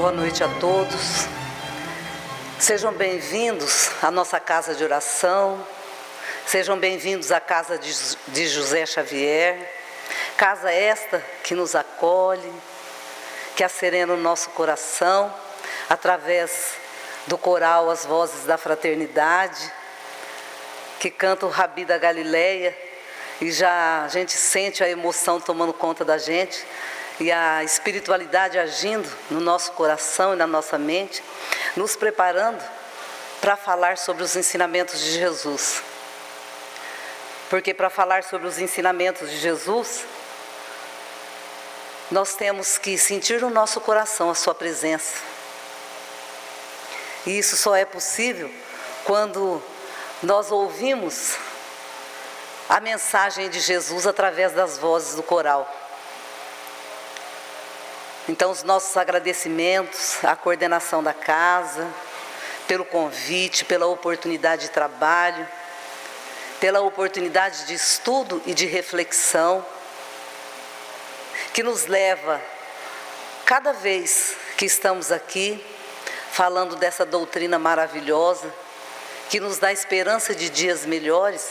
boa noite a todos. Sejam bem-vindos à nossa casa de oração. Sejam bem-vindos à casa de José Xavier. Casa esta que nos acolhe, que acerena o nosso coração, através do coral As Vozes da Fraternidade, que canta o Rabi da Galileia, e já a gente sente a emoção tomando conta da gente, e a espiritualidade agindo no nosso coração e na nossa mente, nos preparando para falar sobre os ensinamentos de Jesus. Porque para falar sobre os ensinamentos de Jesus, nós temos que sentir no nosso coração a sua presença. E isso só é possível quando nós ouvimos a mensagem de Jesus através das vozes do coral. Então, os nossos agradecimentos à coordenação da casa, pelo convite, pela oportunidade de trabalho, pela oportunidade de estudo e de reflexão, que nos leva, cada vez que estamos aqui, falando dessa doutrina maravilhosa, que nos dá esperança de dias melhores,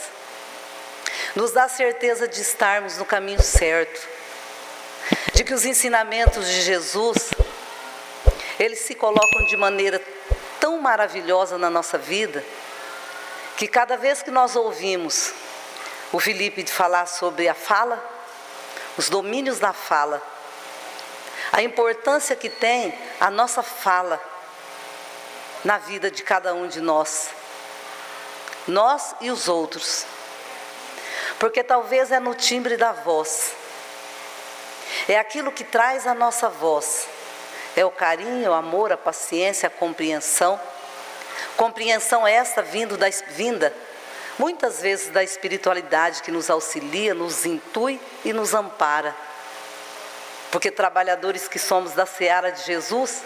nos dá a certeza de estarmos no caminho certo, de que os ensinamentos de Jesus, eles se colocam de maneira tão maravilhosa na nossa vida, que cada vez que nós ouvimos o Felipe falar sobre a fala, os domínios da fala, a importância que tem a nossa fala na vida de cada um de nós e os outros, porque talvez é no timbre da voz, é aquilo que traz a nossa voz, é o carinho, o amor, a paciência, a compreensão esta vinda muitas vezes da espiritualidade que nos auxilia, nos intui e nos ampara. Porque trabalhadores que somos da seara de Jesus,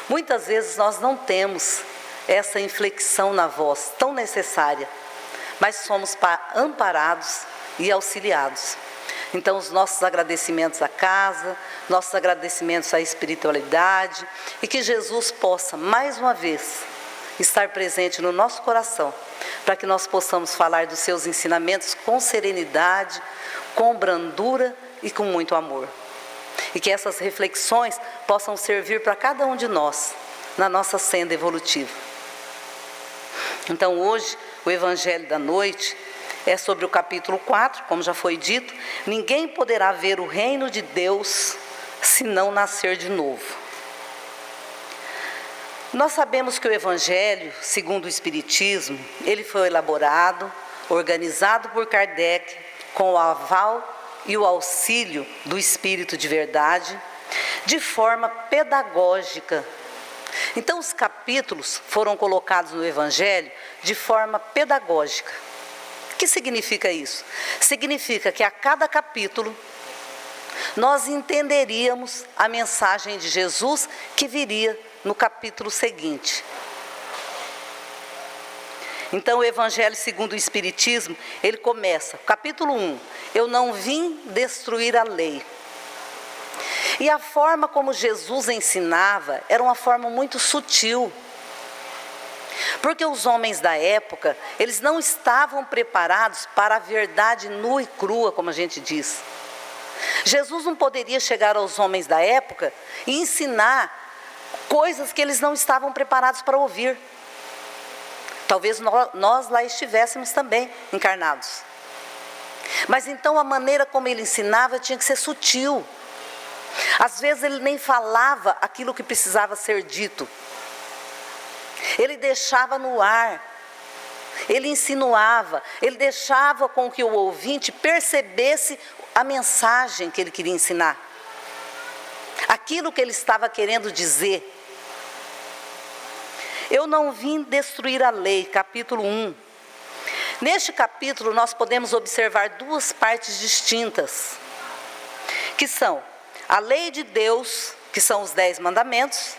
muitas vezes nós não temos essa inflexão na voz tão necessária, mas somos amparados e auxiliados. Então, os nossos agradecimentos à casa, nossos agradecimentos à espiritualidade, e que Jesus possa, mais uma vez, estar presente no nosso coração, para que nós possamos falar dos seus ensinamentos com serenidade, com brandura e com muito amor. E que essas reflexões possam servir para cada um de nós, na nossa senda evolutiva. Então, hoje, o Evangelho da noite é sobre o capítulo 4, como já foi dito: ninguém poderá ver o reino de Deus se não nascer de novo. Nós sabemos que o Evangelho, segundo o Espiritismo, ele foi elaborado, organizado por Kardec, com o aval e o auxílio do Espírito de Verdade, de forma pedagógica. Então, os capítulos foram colocados no Evangelho de forma pedagógica. O que significa isso? Significa que a cada capítulo nós entenderíamos a mensagem de Jesus que viria no capítulo seguinte. Então, o Evangelho segundo o Espiritismo, ele começa, capítulo 1, eu não vim destruir a lei. E a forma como Jesus ensinava era uma forma muito sutil. Porque os homens da época, eles não estavam preparados para a verdade nua e crua, como a gente diz. Jesus não poderia chegar aos homens da época e ensinar coisas que eles não estavam preparados para ouvir. Talvez nós lá estivéssemos também encarnados. Mas então a maneira como ele ensinava tinha que ser sutil. Às vezes ele nem falava aquilo que precisava ser dito. Ele deixava no ar, ele insinuava, ele deixava com que o ouvinte percebesse a mensagem que ele queria ensinar, aquilo que ele estava querendo dizer. Eu não vim destruir a lei, capítulo 1. Neste capítulo nós podemos observar duas partes distintas, que são a lei de Deus, que são os 10 mandamentos,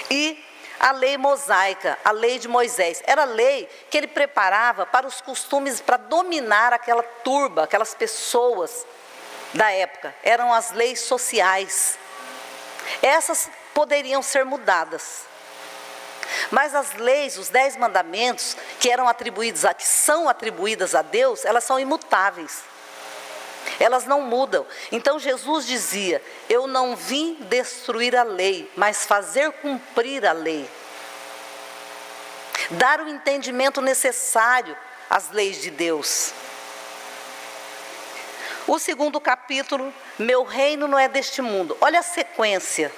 e a lei mosaica, a lei de Moisés. Era a lei que ele preparava para os costumes, para dominar aquela turba, aquelas pessoas da época. Eram as leis sociais. Essas poderiam ser mudadas. Mas as leis, os 10 mandamentos que são atribuídas a Deus, elas são imutáveis. Elas não mudam. Então Jesus dizia: eu não vim destruir a lei, mas fazer cumprir a lei. Dar o entendimento necessário às leis de Deus. O segundo capítulo, meu reino não é deste mundo. Olha a sequência.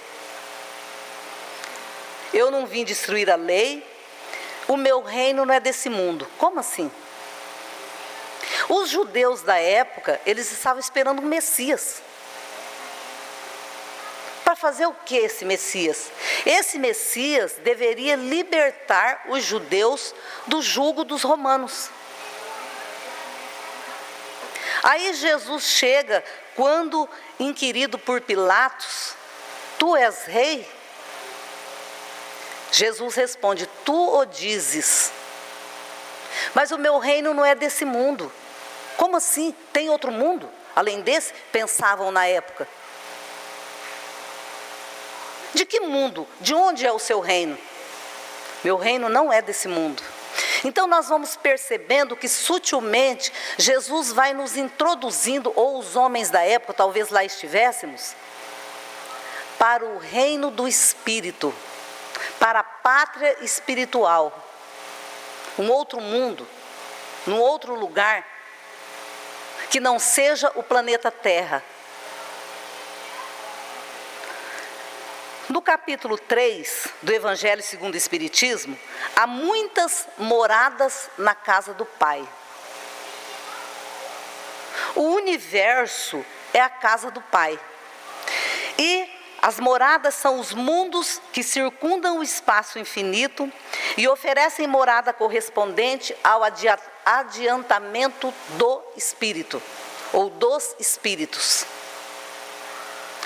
Eu não vim destruir a lei, o meu reino não é desse mundo. Como assim? Os judeus da época, eles estavam esperando um Messias. Para fazer o que esse Messias? Esse Messias deveria libertar os judeus do jugo dos romanos. Aí Jesus chega, quando inquirido por Pilatos: tu és rei? Jesus responde: tu o dizes. Mas o meu reino não é desse mundo. Como assim? Tem outro mundo além desse? Pensavam na época. De que mundo? De onde é o seu reino? Meu reino não é desse mundo. Então nós vamos percebendo que sutilmente Jesus vai nos introduzindo, ou os homens da época, talvez lá estivéssemos, para o reino do Espírito, para a pátria espiritual, um outro mundo, num outro lugar, que não seja o planeta Terra. No capítulo 3 do Evangelho segundo o Espiritismo, há muitas moradas na casa do Pai. O universo é a casa do Pai. E as moradas são os mundos que circundam o espaço infinito e oferecem morada correspondente ao adiantamento do Espírito, ou dos Espíritos.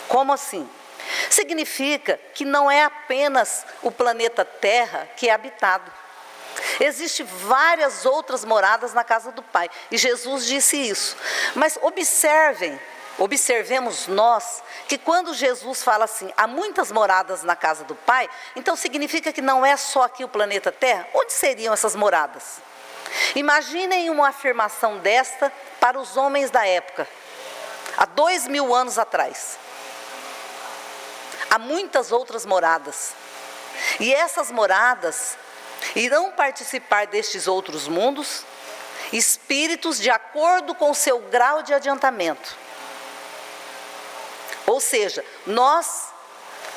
Como assim? Significa que não é apenas o planeta Terra que é habitado. Existem várias outras moradas na casa do Pai. E Jesus disse isso. Mas observemos nós, que quando Jesus fala assim: há muitas moradas na casa do Pai, então significa que não é só aqui o planeta Terra. Onde seriam essas moradas? Imaginem uma afirmação desta para os homens da época, há 2000 anos atrás. Há muitas outras moradas. E essas moradas irão participar destes outros mundos, espíritos de acordo com o seu grau de adiantamento. Ou seja, nós,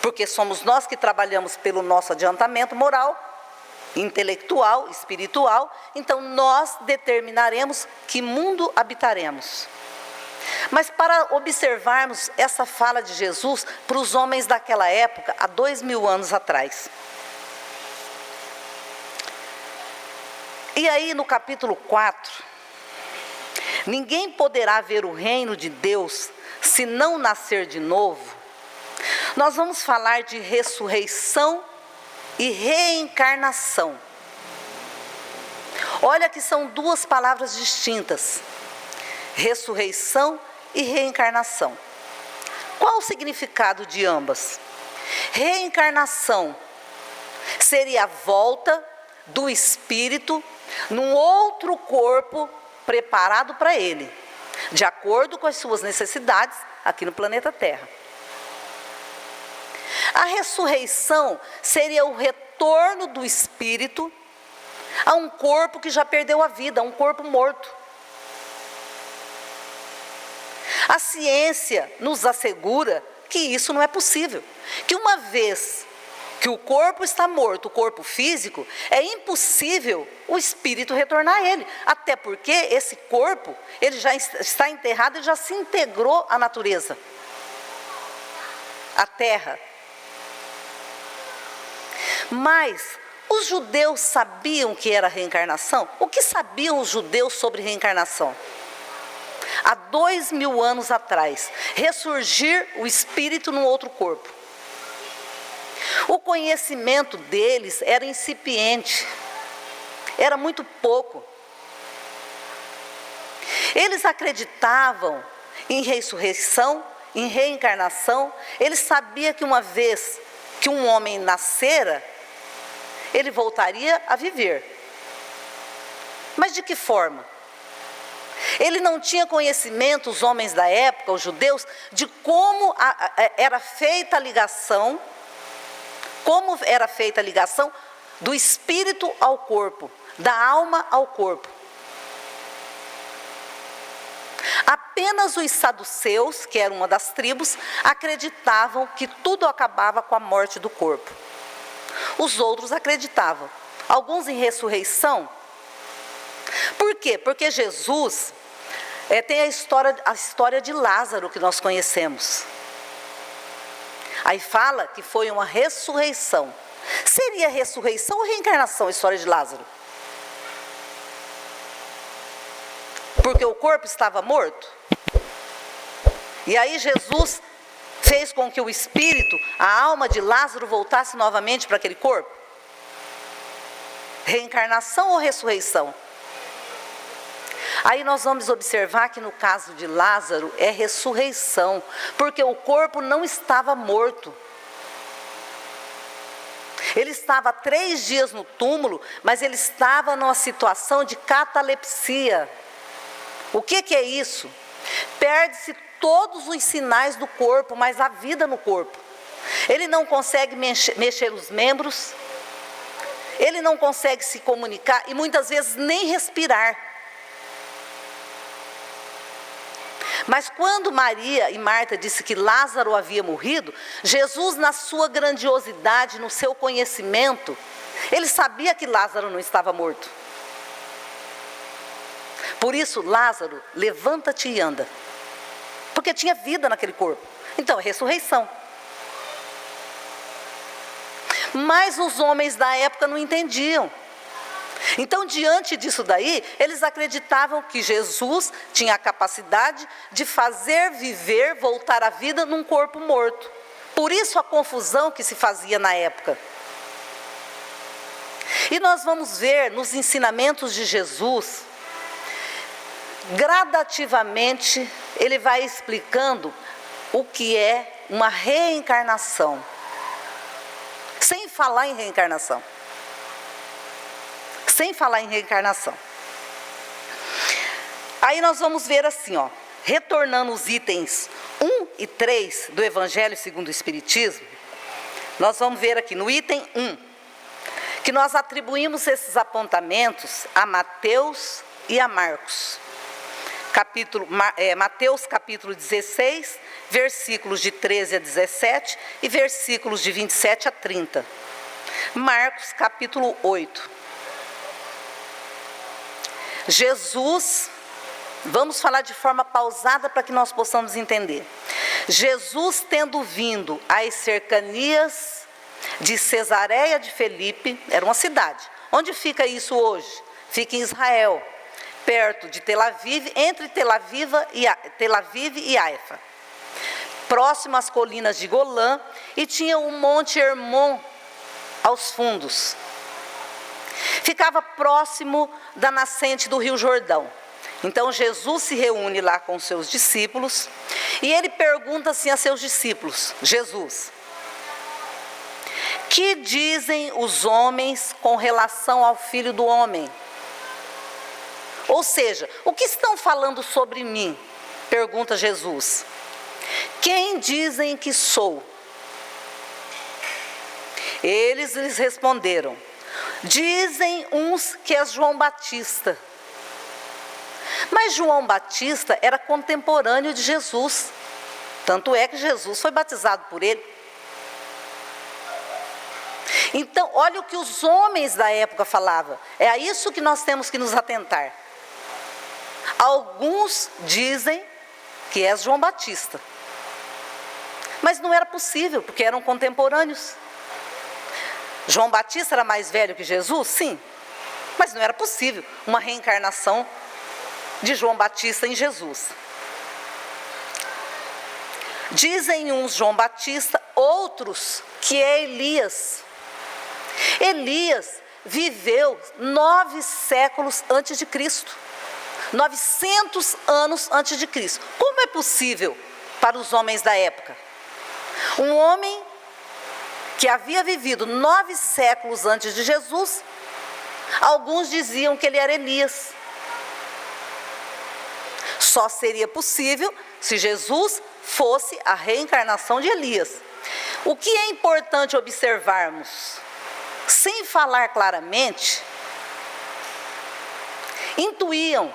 porque somos nós que trabalhamos pelo nosso adiantamento moral, intelectual, espiritual, então nós determinaremos que mundo habitaremos. Mas para observarmos essa fala de Jesus para os homens daquela época, há 2000 anos atrás. E aí no capítulo 4, ninguém poderá ver o reino de Deus se não nascer de novo. Nós vamos falar de ressurreição e reencarnação. Olha que são duas palavras distintas: ressurreição e reencarnação. Qual o significado de ambas? Reencarnação seria a volta do espírito num outro corpo preparado para ele, de acordo com as suas necessidades aqui no planeta Terra. A ressurreição seria o retorno do espírito a um corpo que já perdeu a vida, a um corpo morto. A ciência nos assegura que isso não é possível, que uma vez que o corpo está morto, o corpo físico, é impossível o espírito retornar a ele, até porque esse corpo, ele já está enterrado e já se integrou à natureza, à terra. Mas os judeus sabiam que era reencarnação? O que sabiam os judeus sobre reencarnação? Há 2000 anos atrás, ressurgir o espírito num outro corpo. O conhecimento deles era incipiente, era muito pouco. Eles acreditavam em ressurreição, em reencarnação. Eles sabiam que uma vez que um homem nascera, ele voltaria a viver. Mas de que forma? Ele não tinha conhecimento, os homens da época, os judeus, de como era feita a ligação, do espírito ao corpo, da alma ao corpo. Apenas os saduceus, que era uma das tribos, acreditavam que tudo acabava com a morte do corpo. Os outros acreditavam, alguns em ressurreição. Por quê? Porque Jesus tem a história de Lázaro que nós conhecemos. Aí fala que foi uma ressurreição. Seria ressurreição ou reencarnação a história de Lázaro? Porque o corpo estava morto. E aí Jesus fez com que o espírito, a alma de Lázaro voltasse novamente para aquele corpo? Reencarnação ou ressurreição? Aí nós vamos observar que no caso de Lázaro é ressurreição, porque o corpo não estava morto. Ele estava 3 dias no túmulo, mas ele estava numa situação de catalepsia. O que é isso? Perde-se todos os sinais do corpo, mas a vida no corpo. Ele não consegue mexer os membros, ele não consegue se comunicar e muitas vezes nem respirar. Mas quando Maria e Marta disse que Lázaro havia morrido, Jesus, na sua grandiosidade, no seu conhecimento, ele sabia que Lázaro não estava morto. Por isso, Lázaro, levanta-te e anda. Porque tinha vida naquele corpo. Então, é ressurreição. Mas os homens da época não entendiam. Então, diante disso daí, eles acreditavam que Jesus tinha a capacidade de fazer viver, voltar à vida num corpo morto. Por isso a confusão que se fazia na época. E nós vamos ver nos ensinamentos de Jesus, gradativamente, ele vai explicando o que é uma reencarnação. Sem falar em reencarnação. Sem falar em reencarnação. Aí nós vamos ver assim, retornando os itens 1 e 3 do Evangelho segundo o Espiritismo, nós vamos ver aqui no item 1, que nós atribuímos esses apontamentos a Mateus e a Marcos. Mateus capítulo 16, versículos de 13 a 17 e versículos de 27 a 30. Marcos capítulo 8. Jesus, vamos falar de forma pausada para que nós possamos entender. Jesus, tendo vindo às cercanias de Cesareia de Filipe, era uma cidade. Onde fica isso hoje? Fica em Israel, perto de Tel Aviv, entre Tel Aviv e Haifa, próximo às colinas de Golã, e tinha o Monte Hermon aos fundos. Ficava próximo da nascente do Rio Jordão. Então Jesus se reúne lá com seus discípulos e ele pergunta assim a seus discípulos: Jesus, que dizem os homens com relação ao Filho do Homem? Ou seja, o que estão falando sobre mim? Pergunta Jesus. Quem dizem que sou? Eles lhes responderam: dizem uns que és João Batista. Mas João Batista era contemporâneo de Jesus. Tanto é que Jesus foi batizado por ele. Então, olha o que os homens da época falavam. É a isso que nós temos que nos atentar. Alguns dizem que és João Batista. Mas não era possível, porque eram contemporâneos. João Batista era mais velho que Jesus? Sim. Mas não era possível uma reencarnação de João Batista em Jesus. Dizem uns João Batista, outros que é Elias. Elias viveu 9 séculos antes de Cristo. 900 anos antes de Cristo. Como é possível para os homens da época? Um homem que havia vivido 9 séculos antes de Jesus, alguns diziam que ele era Elias. Só seria possível se Jesus fosse a reencarnação de Elias. O que é importante observarmos, sem falar claramente, intuíam,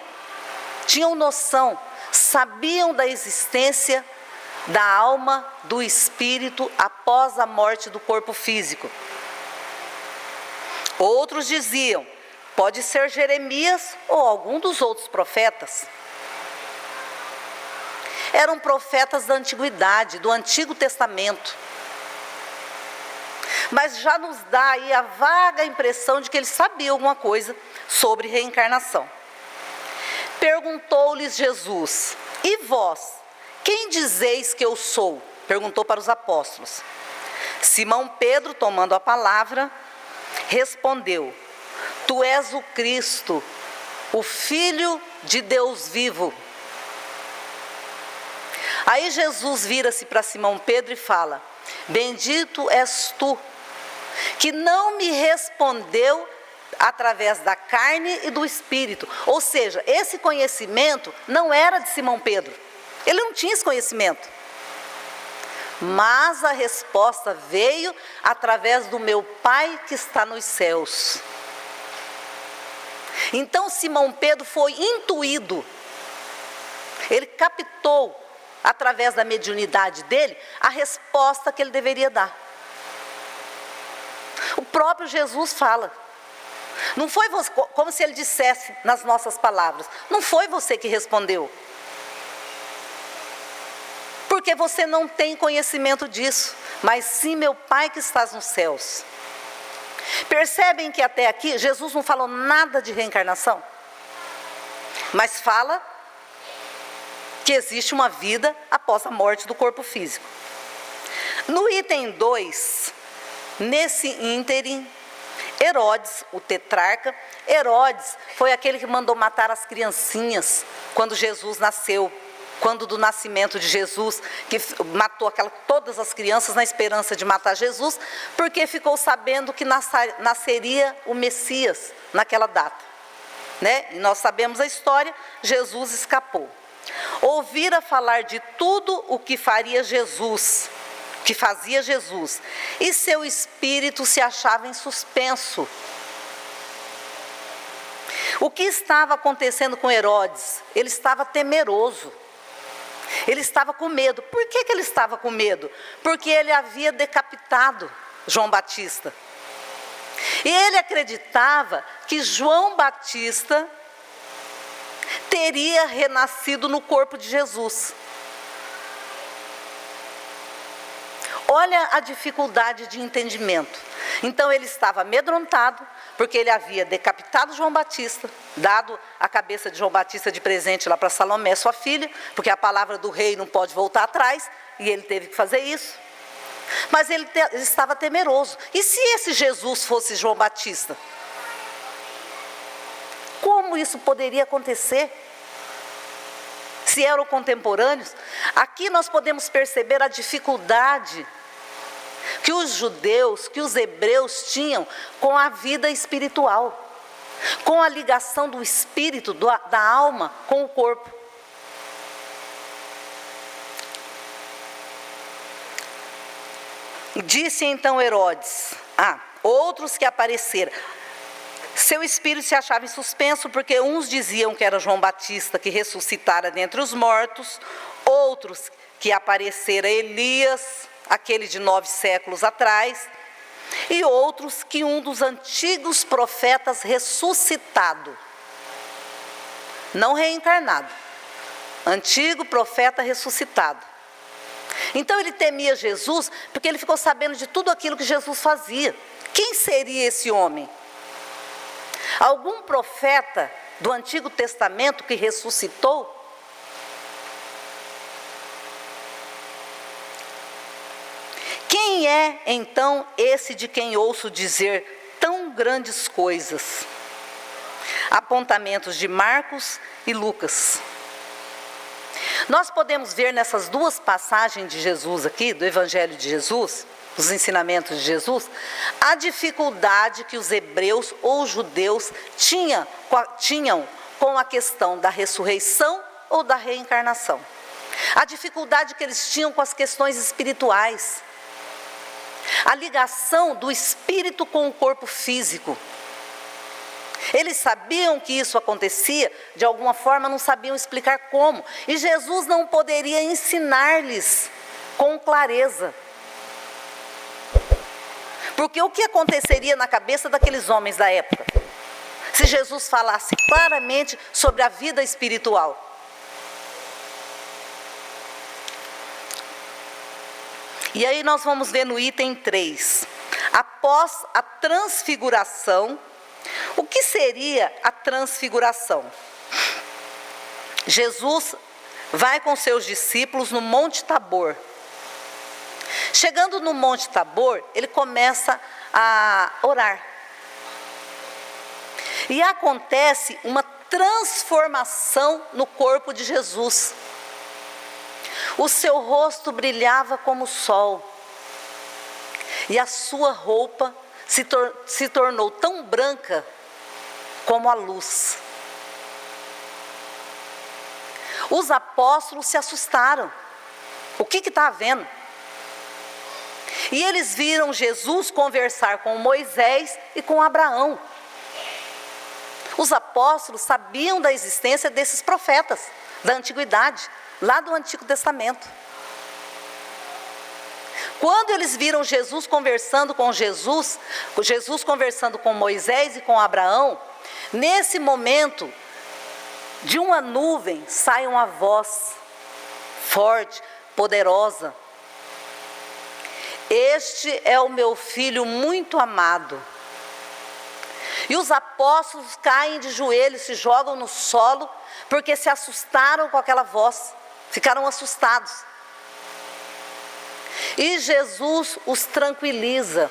tinham noção, sabiam da existência da alma, do espírito após a morte do corpo físico. Outros diziam, pode ser Jeremias ou algum dos outros profetas. Eram profetas da antiguidade, do Antigo Testamento. Mas já nos dá aí a vaga impressão de que eles sabiam alguma coisa sobre reencarnação. Perguntou-lhes Jesus, e vós, quem dizeis que eu sou? Perguntou para os apóstolos. Simão Pedro, tomando a palavra, respondeu, tu és o Cristo, o Filho de Deus vivo. Aí Jesus vira-se para Simão Pedro e fala, bendito és tu, que não me respondeu através da carne e do espírito. Ou seja, esse conhecimento não era de Simão Pedro. Ele não tinha esse conhecimento. Mas a resposta veio através do meu Pai que está nos céus. Então Simão Pedro foi intuído. Ele captou, através da mediunidade dele, a resposta que ele deveria dar. O próprio Jesus fala. Não foi você, como se ele dissesse nas nossas palavras, não foi você que respondeu. Porque você não tem conhecimento disso, mas sim meu Pai que estás nos céus. Percebem que até aqui Jesus não falou nada de reencarnação, mas fala que existe uma vida após a morte do corpo físico. No item 2, nesse ínterim, Herodes, o tetrarca, Herodes foi aquele que mandou matar as criancinhas quando Jesus nasceu. Quando do nascimento de Jesus, que matou todas as crianças na esperança de matar Jesus, porque ficou sabendo que nasceria o Messias naquela data. Né? E nós sabemos a história, Jesus escapou. Ouvira falar de tudo o que faria Jesus, que fazia Jesus, e seu espírito se achava em suspenso. O que estava acontecendo com Herodes? Ele estava temeroso. Ele estava com medo. Por que ele estava com medo? Porque ele havia decapitado João Batista. E ele acreditava que João Batista teria renascido no corpo de Jesus. Olha a dificuldade de entendimento. Então ele estava amedrontado, porque ele havia decapitado João Batista, dado a cabeça de João Batista de presente lá para Salomé, sua filha, porque a palavra do rei não pode voltar atrás, e ele teve que fazer isso. Mas ele estava temeroso. E se esse Jesus fosse João Batista? Como isso poderia acontecer? Se eram contemporâneos? Aqui nós podemos perceber a dificuldade que os judeus, que os hebreus tinham com a vida espiritual, com a ligação do espírito, da alma com o corpo. Disse então Herodes, outros que apareceram, seu espírito se achava em suspenso, porque uns diziam que era João Batista que ressuscitara dentre os mortos, outros que aparecera Elias, aquele de 9 séculos atrás, e outros que um dos antigos profetas ressuscitado, não reencarnado, antigo profeta ressuscitado. Então ele temia Jesus, porque ele ficou sabendo de tudo aquilo que Jesus fazia. Quem seria esse homem? Algum profeta do Antigo Testamento que ressuscitou? Quem é, então, esse de quem ouço dizer tão grandes coisas? Apontamentos de Marcos e Lucas. Nós podemos ver nessas duas passagens de Jesus aqui, do Evangelho de Jesus, os ensinamentos de Jesus, a dificuldade que os hebreus ou os judeus tinham com a questão da ressurreição ou da reencarnação. A dificuldade que eles tinham com as questões espirituais. A ligação do espírito com o corpo físico. Eles sabiam que isso acontecia, de alguma forma não sabiam explicar como. E Jesus não poderia ensinar-lhes com clareza. Porque o que aconteceria na cabeça daqueles homens da época? Se Jesus falasse claramente sobre a vida espiritual. E aí nós vamos ver no item 3. Após a transfiguração, o que seria a transfiguração? Jesus vai com seus discípulos no Monte Tabor. Chegando no Monte Tabor, ele começa a orar. E acontece uma transformação no corpo de Jesus. O seu rosto brilhava como o sol. E a sua roupa se tornou tão branca como a luz. Os apóstolos se assustaram. O que está havendo? E eles viram Jesus conversar com Moisés e com Abraão. Os apóstolos sabiam da existência desses profetas da antiguidade, lá do Antigo Testamento. Quando eles viram Jesus conversando com Jesus conversando com Moisés e com Abraão, nesse momento, de uma nuvem sai uma voz forte, poderosa. Este é o meu filho muito amado. E os apóstolos caem de joelhos, se jogam no solo, porque se assustaram com aquela voz, ficaram assustados. E Jesus os tranquiliza.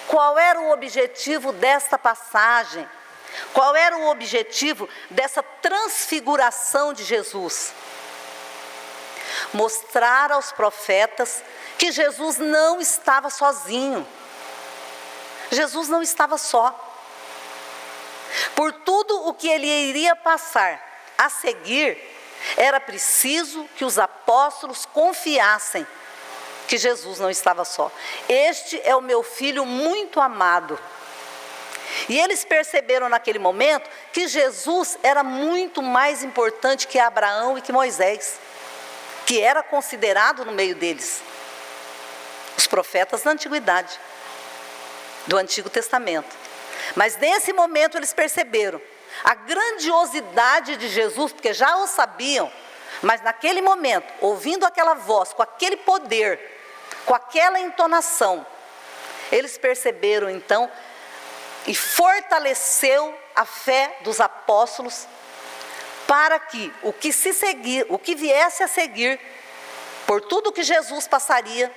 Qual era o objetivo desta passagem? Qual era o objetivo dessa transfiguração de Jesus? Mostrar aos profetas que Jesus não estava sozinho. Jesus não estava só. Por tudo o que ele iria passar a seguir, era preciso que os apóstolos confiassem que Jesus não estava só. Este é o meu filho muito amado. E eles perceberam naquele momento que Jesus era muito mais importante que Abraão e que Moisés, que era considerado no meio deles os profetas da antiguidade, do Antigo Testamento. Mas nesse momento eles perceberam a grandiosidade de Jesus, porque já o sabiam, mas naquele momento, ouvindo aquela voz, com aquele poder, com aquela entonação, eles perceberam então, e fortaleceu a fé dos apóstolos, para que o que viesse a seguir, por tudo que Jesus passaria,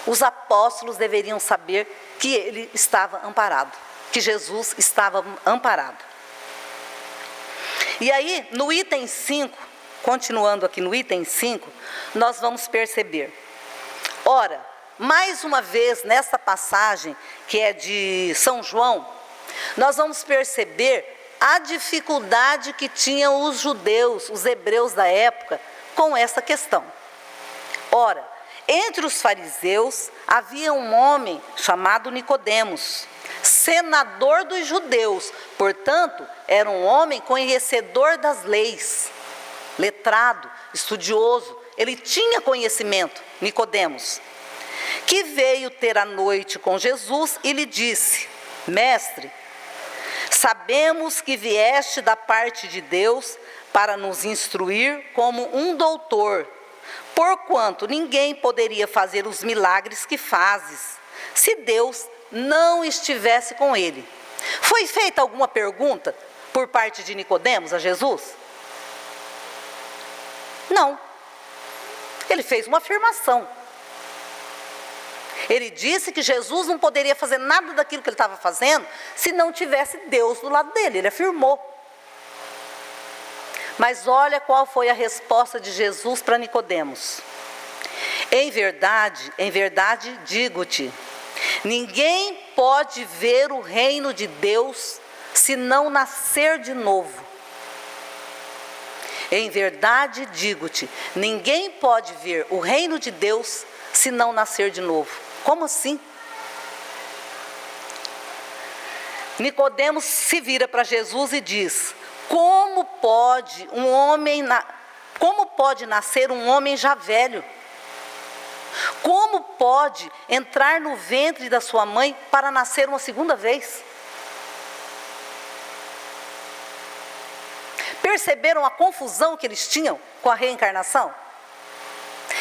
os apóstolos deveriam saber que ele estava amparado, que Jesus estava amparado. E aí, no item 5, continuando aqui no item 5, nós vamos perceber. Ora, mais uma vez nessa passagem, que é de São João, nós vamos perceber a dificuldade que tinham os judeus, os hebreus da época, com essa questão. Ora, entre os fariseus havia um homem chamado Nicodemos, senador dos judeus, portanto, era um homem conhecedor das leis, letrado, estudioso, ele tinha conhecimento, Nicodemos, que veio ter a noite com Jesus e lhe disse: Mestre, sabemos que vieste da parte de Deus para nos instruir como um doutor, porquanto ninguém poderia fazer os milagres que fazes, se Deus não estivesse com ele. Foi feita alguma pergunta por parte de Nicodemos a Jesus? Não. Ele fez uma afirmação. Ele disse que Jesus não poderia fazer nada daquilo que ele estava fazendo se não tivesse Deus do lado dele. Ele afirmou. Mas olha qual foi a resposta de Jesus para Nicodemos. Em verdade digo-te, ninguém pode ver o reino de Deus se não nascer de novo. Em verdade digo-te, ninguém pode ver o reino de Deus se não nascer de novo. Como assim? Nicodemos se vira para Jesus e diz: como pode nascer um homem já velho? Como pode entrar no ventre da sua mãe para nascer uma segunda vez? Perceberam a confusão que eles tinham com a reencarnação?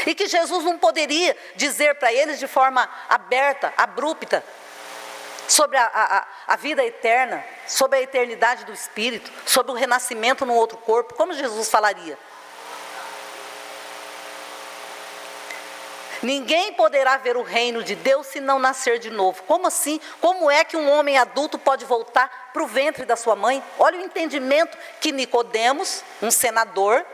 E que Jesus não poderia dizer para eles de forma aberta, abrupta, sobre a vida eterna, sobre a eternidade do Espírito, sobre o renascimento no outro corpo. Como Jesus falaria? Ninguém poderá ver o reino de Deus se não nascer de novo. Como assim? Como é que um homem adulto pode voltar para o ventre da sua mãe? Olha o entendimento que Nicodemos, um senador,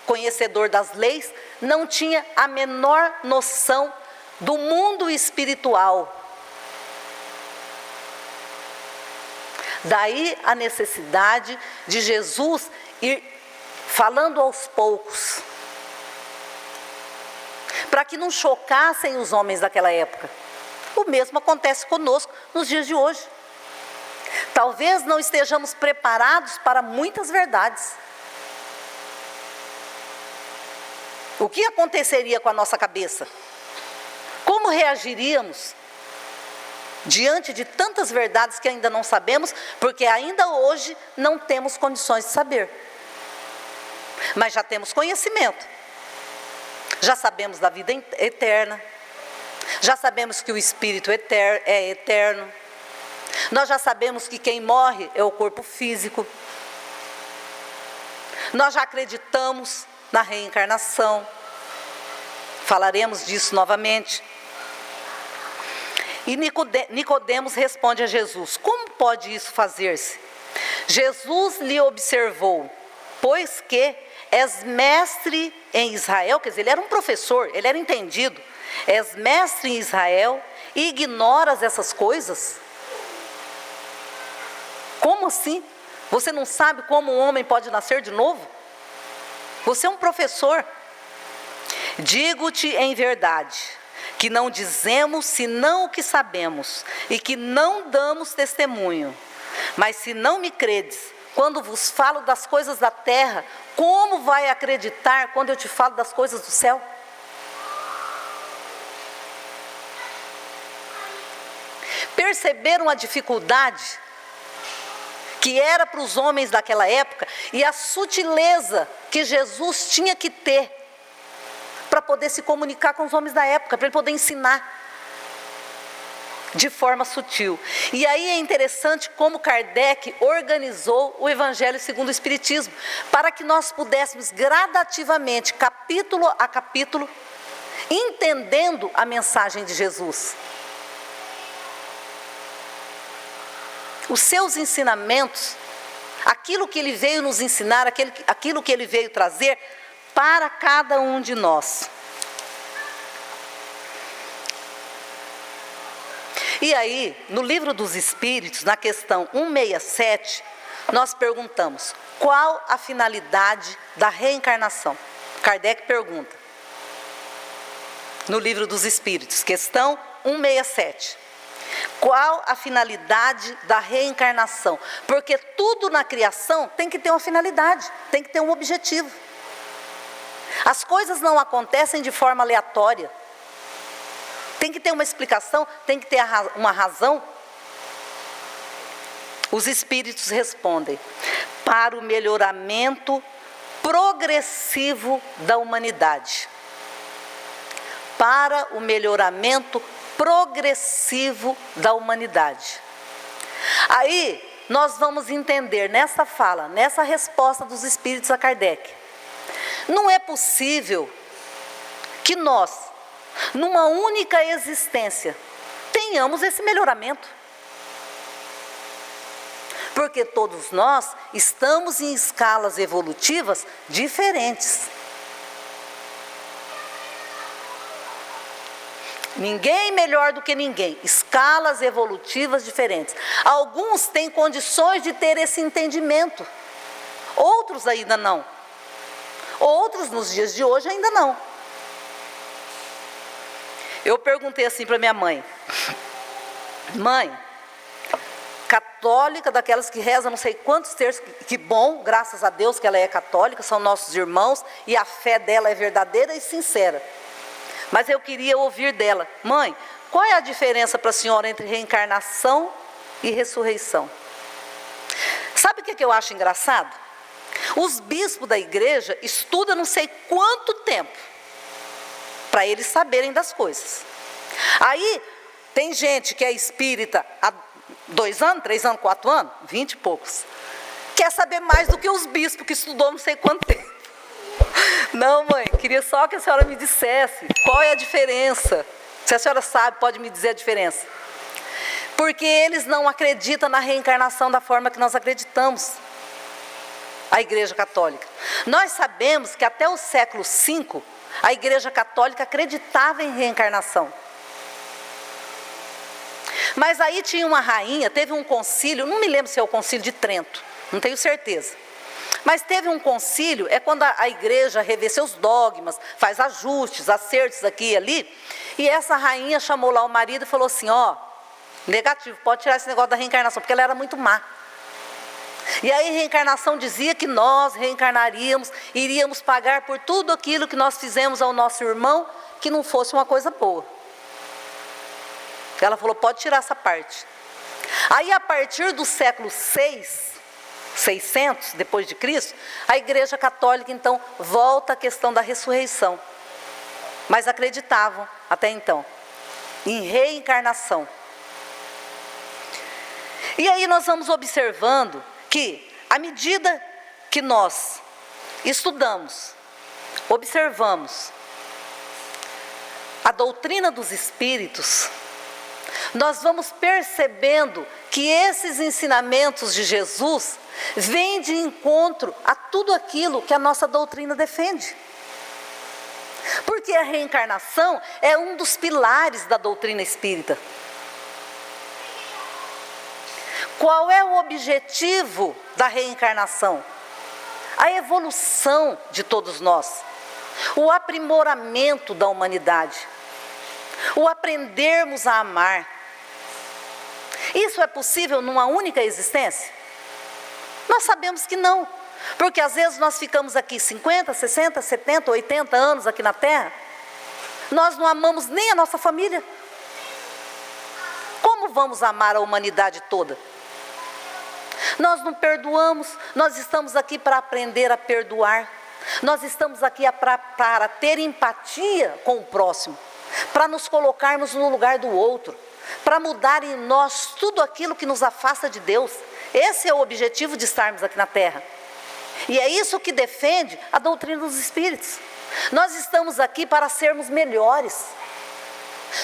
conhecedor das leis, não tinha a menor noção do mundo espiritual. Daí a necessidade de Jesus ir falando aos poucos, para que não chocassem os homens daquela época. O mesmo acontece conosco nos dias de hoje. Talvez não estejamos preparados para muitas verdades. O que aconteceria com a nossa cabeça? Como reagiríamos diante de tantas verdades que ainda não sabemos, porque ainda hoje não temos condições de saber. Mas já temos conhecimento. Já sabemos da vida eterna. Já sabemos que o Espírito é eterno. Nós já sabemos que quem morre é o corpo físico. Nós já acreditamos na reencarnação. Falaremos disso novamente. E Nicodemos responde a Jesus: como pode isso fazer-se? Jesus lhe observou: pois que és mestre em Israel, quer dizer, ele era um professor, ele era entendido. És mestre em Israel e ignoras essas coisas? Como assim? Você não sabe como um homem pode nascer de novo? Você é um professor. Digo-te em verdade, que não dizemos senão o que sabemos, e que não damos testemunho. Mas se não me credes, quando vos falo das coisas da terra, como vai acreditar quando eu te falo das coisas do céu? Perceberam a dificuldade que era para os homens daquela época e a sutileza que Jesus tinha que ter para poder se comunicar com os homens da época, para ele poder ensinar de forma sutil. E aí é interessante como Kardec organizou o Evangelho segundo o Espiritismo, para que nós pudéssemos gradativamente, capítulo a capítulo, entendendo a mensagem de Jesus. Os seus ensinamentos, aquilo que ele veio nos ensinar, aquilo que ele veio trazer para cada um de nós. E aí, no Livro dos Espíritos, na questão 167, nós perguntamos: qual a finalidade da reencarnação? Kardec pergunta, no Livro dos Espíritos, questão 167. Qual a finalidade da reencarnação? Porque tudo na criação tem que ter uma finalidade, tem que ter um objetivo. As coisas não acontecem de forma aleatória. Tem que ter uma explicação, tem que ter uma razão. Os espíritos respondem: para o melhoramento progressivo da humanidade. Para o melhoramento progressivo da humanidade. Aí nós vamos entender nessa fala, nessa resposta dos espíritos a Kardec, não é possível que nós, numa única existência, tenhamos esse melhoramento. Porque todos nós estamos em escalas evolutivas diferentes. Ninguém melhor do que ninguém. Escalas evolutivas diferentes. Alguns têm condições de ter esse entendimento. Outros ainda não. Outros nos dias de hoje ainda não. Eu perguntei assim para minha mãe. Mãe, católica, daquelas que rezam não sei quantos terços, que bom, graças a Deus que ela é católica, são nossos irmãos, e a fé dela é verdadeira e sincera. Mas eu queria ouvir dela, mãe, qual é a diferença para a senhora entre reencarnação e ressurreição? Sabe o que eu acho engraçado? Os bispos da igreja estudam não sei quanto tempo, para eles saberem das coisas. Aí, tem gente que é espírita há 2 anos, 3 anos, 4 anos, 20 e poucos. Quer saber mais do que os bispos que estudou não sei quanto tempo. Não, mãe, queria só que a senhora me dissesse qual é a diferença. Se a senhora sabe, pode me dizer a diferença. Porque eles não acreditam na reencarnação da forma que nós acreditamos. A Igreja Católica. Nós sabemos que até o século V, a Igreja Católica acreditava em reencarnação. Mas aí tinha uma rainha, teve um concílio, não me lembro se é o concílio de Trento, não tenho certeza. Mas teve um concílio, é quando a igreja revê seus dogmas, faz ajustes, acertos aqui e ali. E essa rainha chamou lá o marido e falou assim, ó, negativo, pode tirar esse negócio da reencarnação, porque ela era muito má. E aí a reencarnação dizia que nós reencarnaríamos, iríamos pagar por tudo aquilo que nós fizemos ao nosso irmão, que não fosse uma coisa boa. Ela falou, pode tirar essa parte. Aí a partir do século VI, 600 depois de Cristo, a Igreja Católica então volta à questão da ressurreição. Mas acreditavam até então em reencarnação. E aí nós vamos observando que à medida que nós estudamos, observamos a doutrina dos espíritos, nós vamos percebendo que esses ensinamentos de Jesus vêm de encontro a tudo aquilo que a nossa doutrina defende. Porque a reencarnação é um dos pilares da doutrina espírita. Qual é o objetivo da reencarnação? A evolução de todos nós, o aprimoramento da humanidade, o aprendermos a amar. Isso é possível numa única existência? Nós sabemos que não, porque às vezes nós ficamos aqui 50, 60, 70, 80 anos aqui na Terra, nós não amamos nem a nossa família. Como vamos amar a humanidade toda? Nós não perdoamos, nós estamos aqui para aprender a perdoar, nós estamos aqui para ter empatia com o próximo, para nos colocarmos no lugar do outro, para mudar em nós tudo aquilo que nos afasta de Deus. Esse é o objetivo de estarmos aqui na Terra. E é isso que defende a doutrina dos Espíritos. Nós estamos aqui para sermos melhores.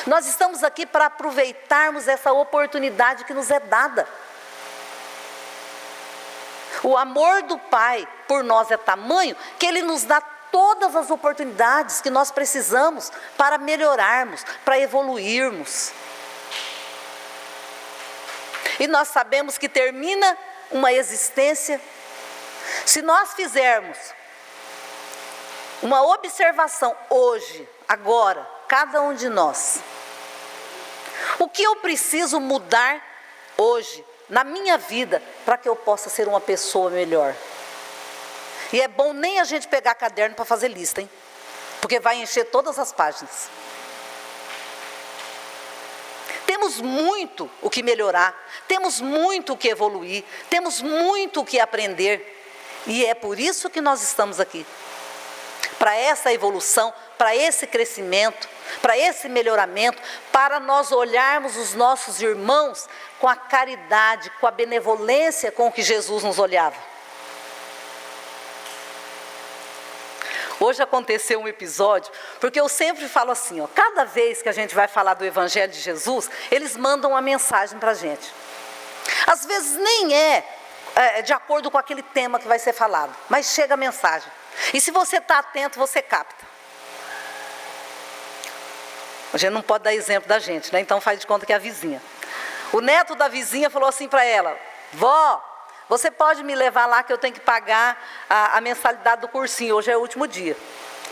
Nós estamos aqui para aproveitarmos essa oportunidade que nos é dada. O amor do Pai por nós é tamanho que Ele nos dá todas as oportunidades que nós precisamos para melhorarmos, para evoluirmos. E nós sabemos que termina uma existência. Se nós fizermos uma observação hoje, agora, cada um de nós, o que eu preciso mudar hoje, na minha vida, para que eu possa ser uma pessoa melhor? E é bom nem a gente pegar caderno para fazer lista, hein? Porque vai encher todas as páginas. Temos muito o que melhorar, temos muito o que evoluir, temos muito o que aprender. E é por isso que nós estamos aqui. Para essa evolução, para esse crescimento, para esse melhoramento, para nós olharmos os nossos irmãos com a caridade, com a benevolência com que Jesus nos olhava. Hoje aconteceu um episódio, porque eu sempre falo assim, ó, cada vez que a gente vai falar do Evangelho de Jesus, eles mandam uma mensagem para a gente. Às vezes nem é de acordo com aquele tema que vai ser falado, mas chega a mensagem. E se você está atento, você capta. A gente não pode dar exemplo da gente, né? Então faz de conta que é a vizinha. O neto da vizinha falou assim para ela: vó, você pode me levar lá que eu tenho que pagar a mensalidade do cursinho, hoje é o último dia.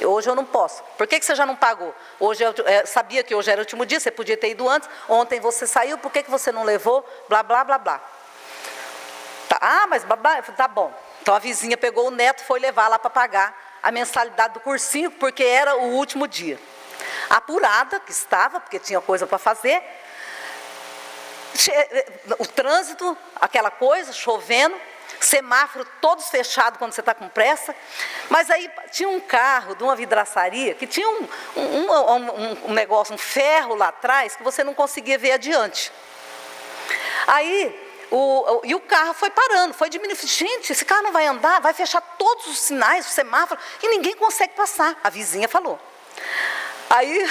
Hoje eu não posso. Por que você já não pagou? Hoje sabia que hoje era o último dia, você podia ter ido antes, ontem você saiu, por que você não levou? Blá, blá, blá, blá. Tá, mas blá, blá, tá bom. Então a vizinha pegou o neto, foi levar lá para pagar a mensalidade do cursinho, porque era o último dia. Apurada que estava, porque tinha coisa para fazer. O trânsito, aquela coisa, chovendo, semáforo todos fechados quando você está com pressa. Mas aí tinha um carro de uma vidraçaria que tinha um negócio, um ferro lá atrás, que você não conseguia ver adiante. Aí, o carro foi parando, foi diminuindo. Gente, esse carro não vai andar, vai fechar todos os sinais, o semáforo, e ninguém consegue passar. A vizinha falou. Aí,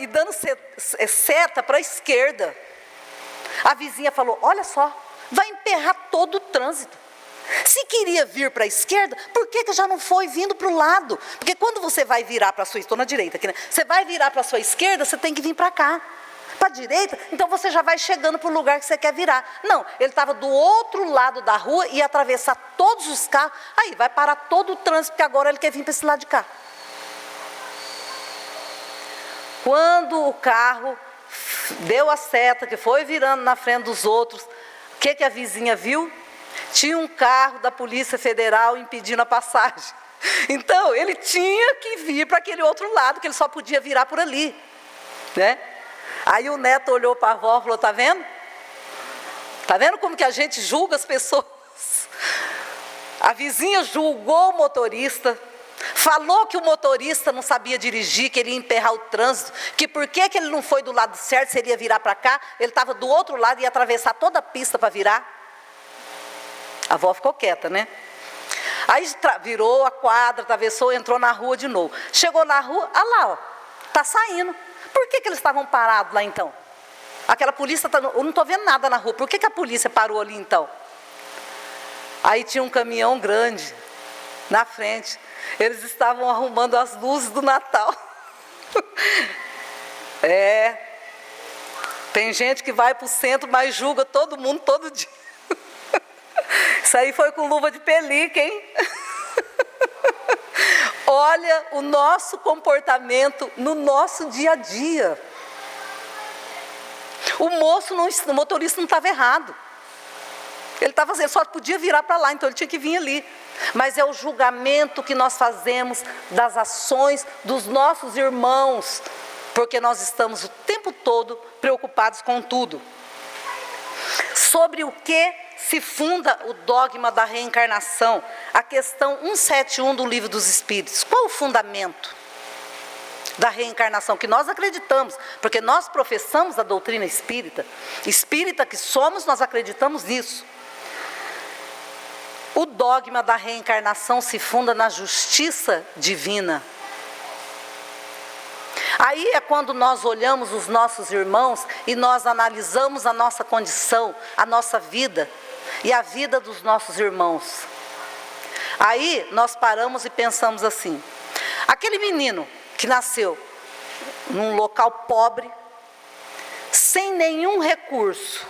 e dando seta para a esquerda. A vizinha falou: olha só, vai emperrar todo o trânsito. Se queria vir para a esquerda, por que já não foi vindo para o lado? Porque quando você vai virar para a sua, estou na direita aqui, né? Você vai virar para a sua esquerda, você tem que vir para cá. Para a direita, então você já vai chegando para o lugar que você quer virar. Não, ele estava do outro lado da rua e ia atravessar todos os carros, aí vai parar todo o trânsito, porque agora ele quer vir para esse lado de cá. Quando o carro deu a seta, que foi virando na frente dos outros, o que a vizinha viu? Tinha um carro da Polícia Federal impedindo a passagem. Então, ele tinha que vir para aquele outro lado, que ele só podia virar por ali, né? Aí o neto olhou para a avó e falou: tá vendo? Tá vendo como que a gente julga as pessoas? A vizinha julgou o motorista, falou que o motorista não sabia dirigir, que ele ia emperrar o trânsito, que por que ele não foi do lado certo, se ele ia virar para cá, ele estava do outro lado e ia atravessar toda a pista para virar. A avó ficou quieta, né? Aí virou a quadra, atravessou, entrou na rua de novo. Chegou na rua, olha lá, ó, tá saindo. Por que eles estavam parados lá então? Aquela polícia, eu não estou vendo nada na rua, por que a polícia parou ali então? Aí tinha um caminhão grande na frente, eles estavam arrumando as luzes do Natal. Tem gente que vai para o centro, mas julga todo mundo todo dia. Isso aí foi com luva de pelica, hein? Olha o nosso comportamento no nosso dia a dia. O motorista não estava errado. Ele estava fazendo, só podia virar para lá, então ele tinha que vir ali. Mas é o julgamento que nós fazemos das ações dos nossos irmãos, porque nós estamos o tempo todo preocupados com tudo. Sobre o que se funda o dogma da reencarnação, a questão 171 do Livro dos Espíritos. Qual o fundamento da reencarnação que nós acreditamos? Porque nós professamos a doutrina espírita. Espírita que somos, nós acreditamos nisso. O dogma da reencarnação se funda na justiça divina. Aí é quando nós olhamos os nossos irmãos e nós analisamos a nossa condição, a nossa vida e a vida dos nossos irmãos. Aí nós paramos e pensamos assim: aquele menino que nasceu num local pobre, sem nenhum recurso,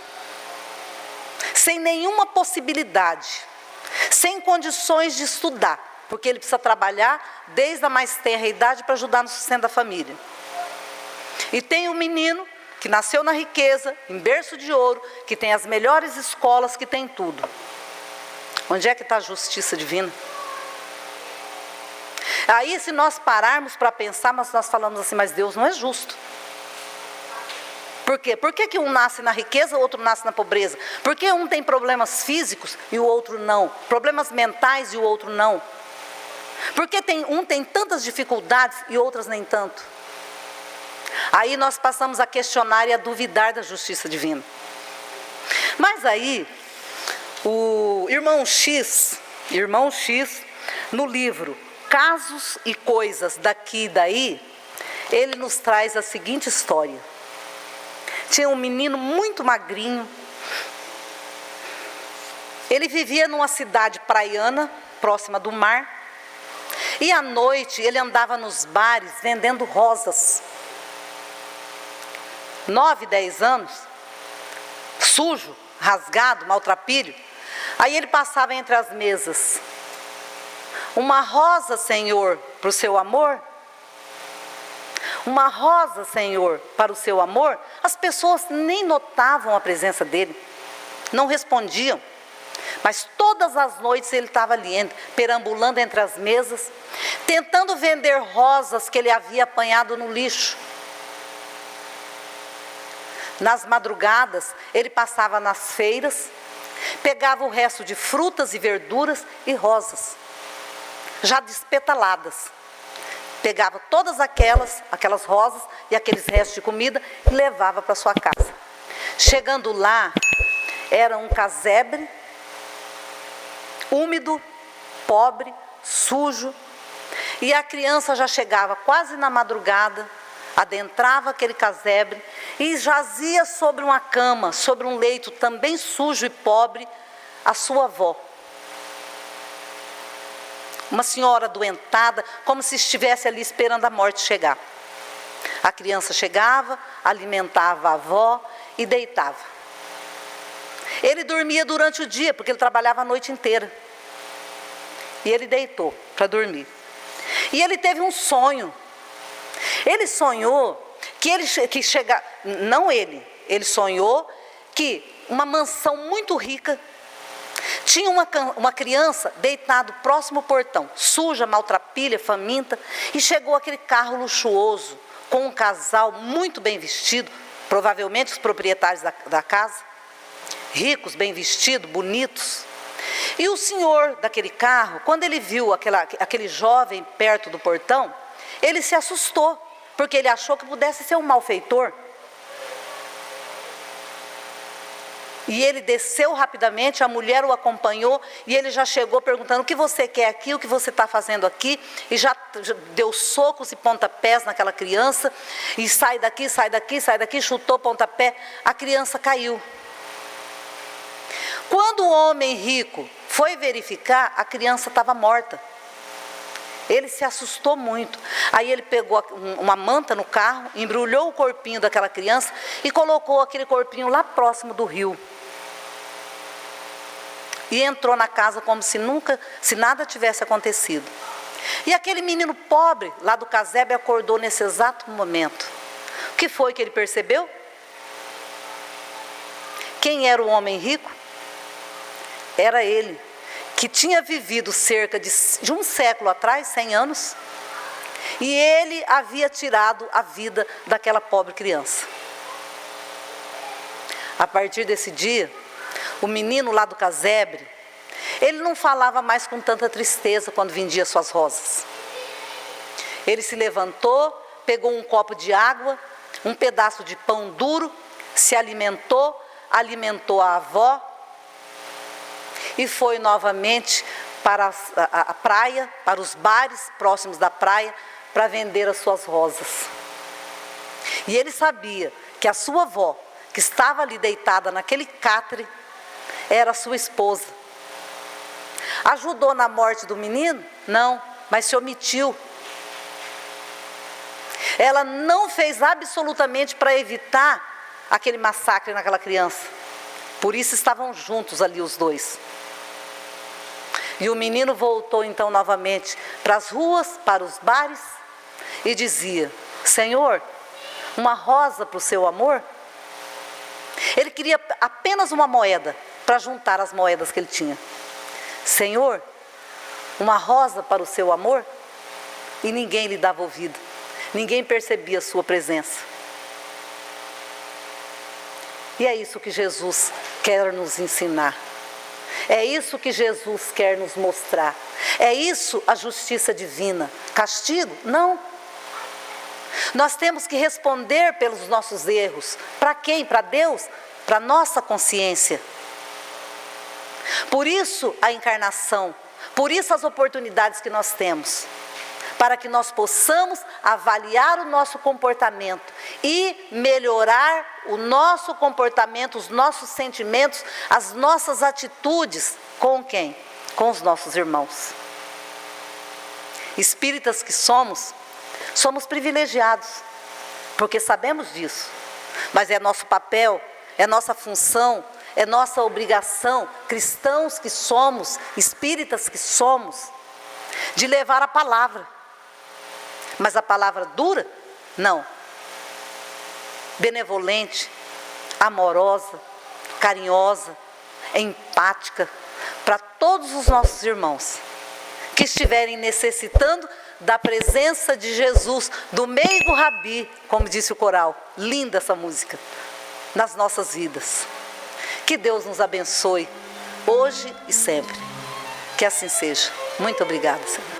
sem nenhuma possibilidade, sem condições de estudar, porque ele precisa trabalhar desde a mais tenra idade para ajudar no sustento da família. E tem um menino que nasceu na riqueza, em berço de ouro, que tem as melhores escolas, que tem tudo. Onde é que está a justiça divina? Aí, se nós pararmos para pensar, mas nós falamos assim: mas Deus não é justo. Por quê? Por que um nasce na riqueza, o outro nasce na pobreza? Por que um tem problemas físicos e o outro não? Problemas mentais e o outro não? Por que um tem tantas dificuldades e outras nem tanto? Aí nós passamos a questionar e a duvidar da justiça divina. Mas aí, o irmão X, no livro Casos e Coisas Daqui e Daí, ele nos traz a seguinte história. Tinha um menino muito magrinho. Ele vivia numa cidade praiana, próxima do mar. E à noite ele andava nos bares vendendo rosas. 9, 10 anos, sujo, rasgado, maltrapilho. Aí ele passava entre as mesas. Uma rosa, Senhor, para o seu amor? Uma rosa, Senhor, para o seu amor? As pessoas nem notavam a presença dele, não respondiam. Mas todas as noites ele estava ali, perambulando entre as mesas, tentando vender rosas que ele havia apanhado no lixo. Nas madrugadas, ele passava nas feiras, pegava o resto de frutas e verduras e rosas, já despetaladas. Pegava todas aquelas rosas e aqueles restos de comida e levava para sua casa. Chegando lá, era um casebre, úmido, pobre, sujo, e a criança já chegava quase na madrugada, adentrava aquele casebre e jazia sobre uma cama, sobre um leito também sujo e pobre, a sua avó. Uma senhora adoentada, como se estivesse ali esperando a morte chegar. A criança chegava, alimentava a avó e deitava. Ele dormia durante o dia, porque ele trabalhava a noite inteira. E ele deitou para dormir. E ele teve um sonho. Ele sonhou ele sonhou que uma mansão muito rica tinha uma criança deitada próximo ao portão, suja, maltrapilha, faminta, e chegou aquele carro luxuoso, com um casal muito bem vestido, provavelmente os proprietários da casa, ricos, bem vestidos, bonitos. E o senhor daquele carro, quando ele viu aquele jovem perto do portão, ele se assustou, porque ele achou que pudesse ser um malfeitor. E ele desceu rapidamente, a mulher o acompanhou, e ele já chegou perguntando: o que você quer aqui, o que você está fazendo aqui? E já deu socos e pontapés naquela criança, e sai daqui, sai daqui, sai daqui, chutou pontapé, a criança caiu. Quando o homem rico foi verificar, a criança estava morta. Ele se assustou muito. Aí ele pegou uma manta no carro, embrulhou o corpinho daquela criança e colocou aquele corpinho lá próximo do rio. E entrou na casa como se nada tivesse acontecido. E aquele menino pobre lá do casebre acordou nesse exato momento. O que foi que ele percebeu? Quem era o homem rico? Era ele, que tinha vivido cerca de um século atrás, 100 anos, e ele havia tirado a vida daquela pobre criança. A partir desse dia, o menino lá do casebre, ele não falava mais com tanta tristeza quando vendia suas rosas. Ele se levantou, pegou um copo de água, um pedaço de pão duro, se alimentou a avó, e foi novamente para a praia, para os bares próximos da praia, para vender as suas rosas. E ele sabia que a sua avó, que estava ali deitada naquele catre, era sua esposa. Ajudou na morte do menino? Não, mas se omitiu. Ela não fez absolutamente para evitar aquele massacre naquela criança. Por isso estavam juntos ali os dois. E o menino voltou então novamente para as ruas, para os bares, e dizia: Senhor, uma rosa para o seu amor? Ele queria apenas uma moeda para juntar as moedas que ele tinha. Senhor, uma rosa para o seu amor? E ninguém lhe dava ouvido, ninguém percebia a sua presença. E é isso que Jesus quer nos ensinar. É isso que Jesus quer nos mostrar. É isso a justiça divina. Castigo? Não. Nós temos que responder pelos nossos erros. Para quem? Para Deus? Para a nossa consciência. Por isso a encarnação. Por isso as oportunidades que nós temos. Para que nós possamos avaliar o nosso comportamento e melhorar o nosso comportamento, os nossos sentimentos, as nossas atitudes. Com quem? Com os nossos irmãos. espíritas que somos privilegiados, porque sabemos disso. Mas é nosso papel, é nossa função, é nossa obrigação, cristãos que somos, espíritas que somos, de levar a palavra. Mas a palavra dura? Não. Benevolente, amorosa, carinhosa, empática, para todos os nossos irmãos que estiverem necessitando da presença de Jesus, do meigo Rabi, como disse o coral. Linda essa música, nas nossas vidas. Que Deus nos abençoe, hoje e sempre. Que assim seja. Muito obrigada, Senhor.